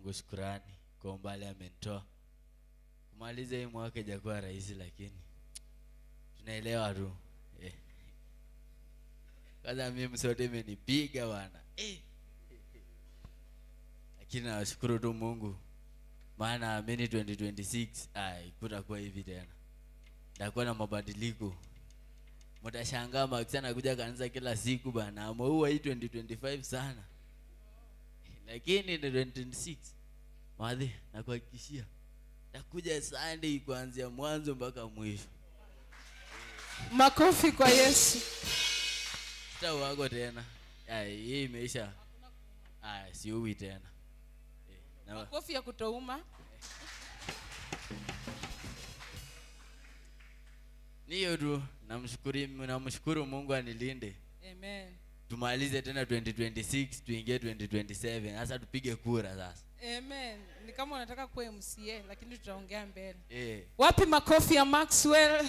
Mungu shukrani kwa umbali amenitoa. Kumaliza hii mwaka hajakuwa rahisi, lakini tunaelewa tu. Kwanza mimi sote imenipiga bwana. Lakini nashukuru tu Mungu. Maana mimi 2026 kutakuwa hivi tena. Ndakuwa na mabadiliko. Mtashangaa makisana kuja kanisa kila siku bana. Ameua hii 2025 sana. Lakini 2026 madhi nakuhakikishia takuja Sunday kuanzia mwanzo mpaka mwisho. Makofi kwa Yesu. Sitauago tena. Hii imeisha. Siui tena. Makofi ya kutouma. Niyo tu, namshukuru Mungu anilinde. Amen. Tumalize tena 2026, tuingie 2027. Sasa tupige kura sasa. Amen. Ni kama unataka kuwa MCA lakini tutaongea mbele. Eh. Wapi makofi ya Maxwell?